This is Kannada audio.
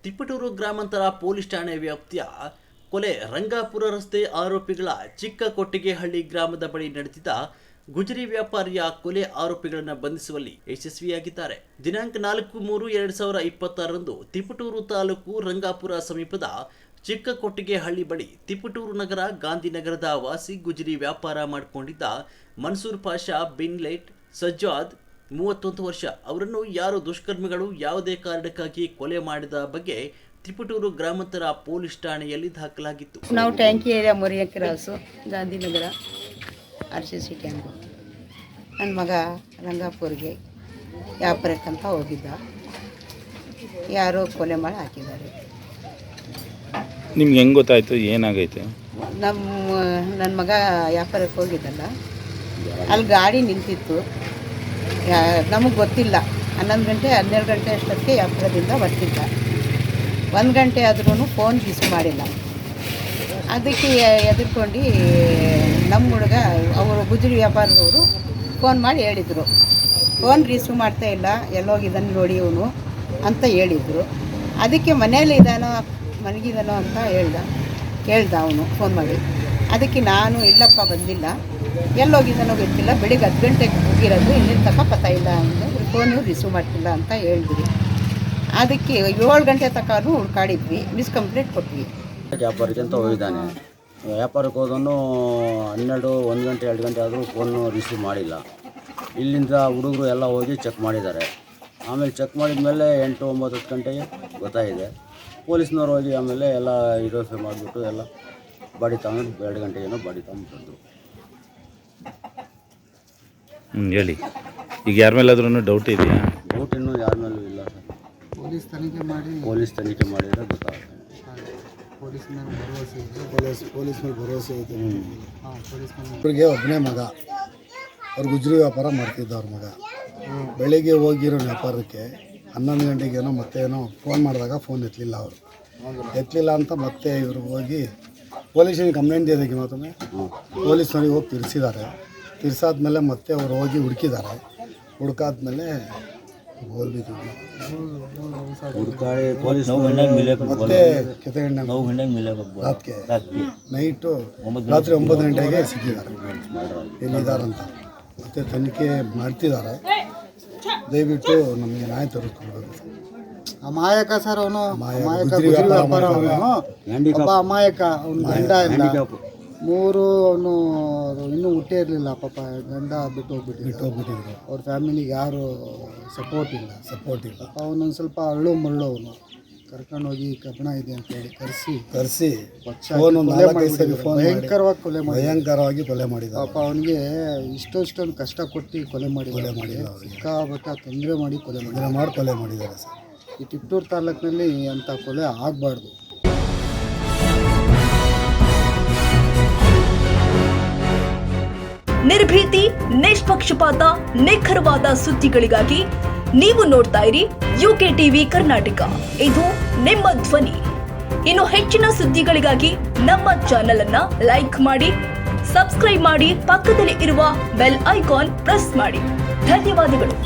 ತಿಪಟೂರು ಗ್ರಾಮಾಂತರ ಪೊಲೀಸ್ ಠಾಣೆ ವ್ಯಾಪ್ತಿಯ ಕೊಲೆ ರಂಗಾಪುರ ರಸ್ತೆ ಆರೋಪಿಗಳ ಚಿಕ್ಕ ಕೊಟ್ಟಿಗೆಹಳ್ಳಿ ಗ್ರಾಮದ ಬಳಿ ನಡೆದಿದ್ದ ಗುಜರಿ ವ್ಯಾಪಾರಿಯ ಕೊಲೆ ಆರೋಪಿಗಳನ್ನು ಬಂಧಿಸುವಲ್ಲಿ ಯಶಸ್ವಿಯಾಗಿದ್ದಾರೆ. ದಿನಾಂಕ 4/3/2026ರಂದು ತಿಪಟೂರು ತಾಲೂಕು ರಂಗಾಪುರ ಸಮೀಪದ ಚಿಕ್ಕ ಕೊಟ್ಟಿಗೆಹಳ್ಳಿ ಬಳಿ ತಿಪಟೂರು ನಗರ ಗಾಂಧಿನಗರದ ವಾಸಿ ಗುಜರಿ ವ್ಯಾಪಾರ ಮಾಡಿಕೊಂಡಿದ್ದ ಮನ್ಸೂರ್ ಪಾಷಾ ಬಿನ್ ಲೇಟ್ ಸಜ್ಜಾದ್ 31 ವರ್ಷ ಅವರನ್ನು ಯಾರು ದುಷ್ಕರ್ಮಿಗಳು ಯಾವುದೇ ಕಾರಣಕ್ಕಾಗಿ ಕೊಲೆ ಮಾಡಿದ ಬಗ್ಗೆ ತಿಪಟೂರು ಗ್ರಾಮಾಂತರ ಪೊಲೀಸ್ ಠಾಣೆಯಲ್ಲಿ ದಾಖಲಾಗಿತ್ತು. ನಾವು ಟ್ಯಾಂಕಿ ಏರಿಯಾ ಮೊರಿಯ ಕ್ರಾಸು ಗಾಂಧಿನಗರ RCC ಕ್ಯಾಂಪು. ನನ್ನ ಮಗ ರಂಗಾಪುರ್ಗೆ ವ್ಯಾಪಾರಕ್ಕಂತ ಹೋಗಿದ್ದ, ಯಾರೋ ಕೊಲೆ ಮಾಡಿ ಹಾಕಿದ್ದಾರೆ. ನಿಮ್ಗೆ ಹೆಂಗೆ ಗೊತ್ತಾಯ್ತು, ಏನಾಗೈತೆ? ನನ್ನ ಮಗ ವ್ಯಾಪಾರಕ್ಕೆ ಹೋಗಿದ್ದಲ್ಲ, ಅಲ್ಲಿ ಗಾಡಿ ನಿಂತಿತ್ತು, ನಮಗೆ ಗೊತ್ತಿಲ್ಲ. 11 ಗಂಟೆ 12 ಗಂಟೆ ಅಷ್ಟೊತ್ತಿಗೆ ವ್ಯಾಪಾರದಿಂದ ಬರ್ತಿದ್ದ. 1 ಗಂಟೆ ಆದ್ರೂ ಫೋನ್ ರಿಸೀವ್ ಮಾಡಿಲ್ಲ. ಅದಕ್ಕೆ ಎದುರ್ಕೊಂಡು ನಮ್ಮ ಹುಡುಗ ಅವರು ಗುಜರಿ ವ್ಯಾಪಾರದವರು ಫೋನ್ ಮಾಡಿ ಹೇಳಿದರು, ಫೋನ್ ರಿಸೀವ್ ಮಾಡ್ತಾ ಇಲ್ಲ, ಎಲ್ಲೋಗಿದ್ದಾನೆ ನೋಡಿ ಇವನು ಅಂತ ಹೇಳಿದರು. ಅದಕ್ಕೆ ಮನೇಲಿ ಇದ್ದಾನೋ ಮನಗಿದಾನೋ ಅಂತ ಕೇಳ್ದ ಅವನು ಫೋನ್ ಮಾಡಿ. ಅದಕ್ಕೆ ನಾನು ಇಲ್ಲಪ್ಪ ಬಂದಿಲ್ಲ, ಎಲ್ಲೋಗಿದ್ದಾನೋ ಗೊತ್ತಿಲ್ಲ, ಬೆಳಿಗ್ಗೆ 10 ಗಂಟೆಗೆ ಹೋಗಿರೋದು, ಇನ್ನೇನು ತಕ್ಕ ಪತ್ತ ಇಲ್ಲ ಅಂತ ಫೋನು ರಿಸೀವ್ ಮಾಡ್ತಿಲ್ಲ ಅಂತ ಹೇಳಿದ್ವಿ. ಅದಕ್ಕೆ 7 ಗಂಟೆ ತನಕ ಹುಡ್ಕಾಡಿದ್ವಿ, ಮಿಸ್ಕಂಪ್ಲೇಂಟ್ ಕೊಟ್ವಿ. ವ್ಯಾಪಾರಕ್ಕೆ ಅಂತ ಹೋಗಿದ್ದಾನೆ. ವ್ಯಾಪಾರಕ್ಕೆ ಹೋದನು 12, 1 ಗಂಟೆ 2 ಗಂಟೆ ಆದರೂ ಫೋನು ರಿಸೀವ್ ಮಾಡಿಲ್ಲ. ಇಲ್ಲಿಂದ ಹುಡುಗರು ಎಲ್ಲ ಹೋಗಿ ಚೆಕ್ ಮಾಡಿದ್ದಾರೆ. ಆಮೇಲೆ ಚೆಕ್ ಮಾಡಿದ ಮೇಲೆ 8, 9, 10 ಗಂಟೆಗೆ ಗೊತ್ತಾಗಿದೆ. ಪೊಲೀಸ್ನವ್ರು ಹೋಗಿ ಆಮೇಲೆ ಎಲ್ಲ ಇರೋಫೆ ಮಾಡಿಬಿಟ್ಟು ಎಲ್ಲ ಬಾಡಿ ತಗೊಂಡು 2 ಗಂಟೆಗೇನೋ ಬಾಡಿ ತಗೊಂಡು ಹೇಳಿ. ಈಗ ಯಾರ ಮೇಲಾದ್ರೂ ಡೌಟ್ ಇದೆಯಾ? ಡೌಟ್ ಇನ್ನೂ ಯಾರ ಮೇಲೂ ಇಲ್ಲ ಸರ್. ಪೊಲೀಸ್ ತನಿಖೆ ಮಾಡಿದರೆ ಗೊತ್ತಾಗುತ್ತೆ. ಪೊಲೀಸ್ ಮೇಲೆ ಭರವಸೆ ಇದೆ. ಇಬ್ಬರಿಗೆ ಒಬ್ಬನೇ ಮಗ, ಅವ್ರು ಗುಜರಿ ವ್ಯಾಪಾರ ಮಾಡ್ತಿದ್ದ. ಅವ್ರ ಮಗ ಬೆಳಿಗ್ಗೆ ಹೋಗಿರೋ ವ್ಯಾಪಾರಕ್ಕೆ 11 ಗಂಟೆಗೇನೋ ಮತ್ತೆ ಏನೋ ಫೋನ್ ಮಾಡಿದಾಗ ಫೋನ್ ಎತ್ತಲಿಲ್ಲ. ಅವರು ಎತ್ತಲಿಲ್ಲ ಅಂತ ಮತ್ತೆ ಇವರು ಹೋಗಿ ಪೊಲೀಸಿಗೆ ಕಂಪ್ಲೇಂಟ್ ಇದಕ್ಕೆ ಮತ್ತೊಮ್ಮೆ ಪೊಲೀಸ್ನವ್ರಿಗೆ ಹೋಗಿ ತಿರ್ಸಾದ್ಮೇಲೆ ಮತ್ತೆ ಅವರು ಹೋಗಿ ಹುಡುಕಿದ್ದಾರೆ. ಹುಡುಕಾದ್ಮೇಲೆ ಮತ್ತೆ ರಾತ್ರಿ 9 ಗಂಟೆಗೆ ಸಿಕ್ಕಿದ್ದಾರೆ, ಎಲ್ಲಿದ್ದಾರಂತ. ಮತ್ತೆ ತನಿಖೆ ಮಾಡ್ತಿದ್ದಾರೆ. ದಯವಿಟ್ಟು ನಮಗೆ ನ್ಯಾಯ ತೋರಿಸ್ಕೊಡ್ಬೇಕು. ಅಮಾಯಕ ಸರ್, ಅವನು ವ್ಯಾಪಾರ, ಒಬ್ಬ ಅಮಾಯಕ. ಅವನು ಗಂಡ ಇಲ್ಲ, 3 ಅವನು ಇನ್ನೂ ಹುಟ್ಟೇ ಇರಲಿಲ್ಲ ಪಾಪ. ಗಂಡ ಬಿಟ್ಟು ಹೋಗ್ಬಿಟ್ಟಿದ್ರು. ಅವ್ರ ಫ್ಯಾಮಿಲಿಗೆ ಯಾರು ಸಪೋರ್ಟ್ ಇಲ್ಲ. ಅವನೊಂದು ಸ್ವಲ್ಪ ಅರಳು ಮರಳು. ಅವನು ಕರ್ಕೊಂಡೋಗಿ ಕಬ್ಬಣ ಇದೆ ಅಂತ ಹೇಳಿ ಕರೆಸಿ ಭಯಂಕರವಾಗಿ ಕೊಲೆ ಮಾಡಿದ. ಪಾಪ ಅವನಿಗೆ ಇಷ್ಟೊಂದು ಕಷ್ಟ ಕೊಟ್ಟು ಕೊಲೆ ಮಾಡಿ ಸಿಕ್ಕಾಬಟ್ಟ ತೊಂದರೆ ಮಾಡಿ ಕೊಲೆ ಮಾಡಿದ್ದಾರೆ ಸರ್. ಈ ತಿಪಟೂರು ತಾಲೂಕಿನಲ್ಲಿ ಅಂಥ ಕೊಲೆ ಆಗಬಾರ್ದು. ನಿರ್ಭೀತಿ, ನಿಷ್ಪಕ್ಷಪಾತ, ನಿಖರವಾದ ಸುದ್ದಿಗಳಿಗಾಗಿ ನೀವು ನೋಡ್ತಾ ಇರಿ UK TV ಕರ್ನಾಟಕ. ಇದು ನಿಮ್ಮ ಧ್ವನಿ. ಇನ್ನು ಹೆಚ್ಚಿನ ಸುದ್ದಿಗಳಿಗಾಗಿ ನಮ್ಮ ಚಾನೆಲ್ ಅನ್ನ ಲೈಕ್ ಮಾಡಿ, ಸಬ್ಸ್ಕ್ರೈಬ್ ಮಾಡಿ, ಪಕ್ಕದಲ್ಲಿ ಇರುವ ಬೆಲ್ ಐಕಾನ್ ಪ್ರೆಸ್ ಮಾಡಿ. ಧನ್ಯವಾದಗಳು.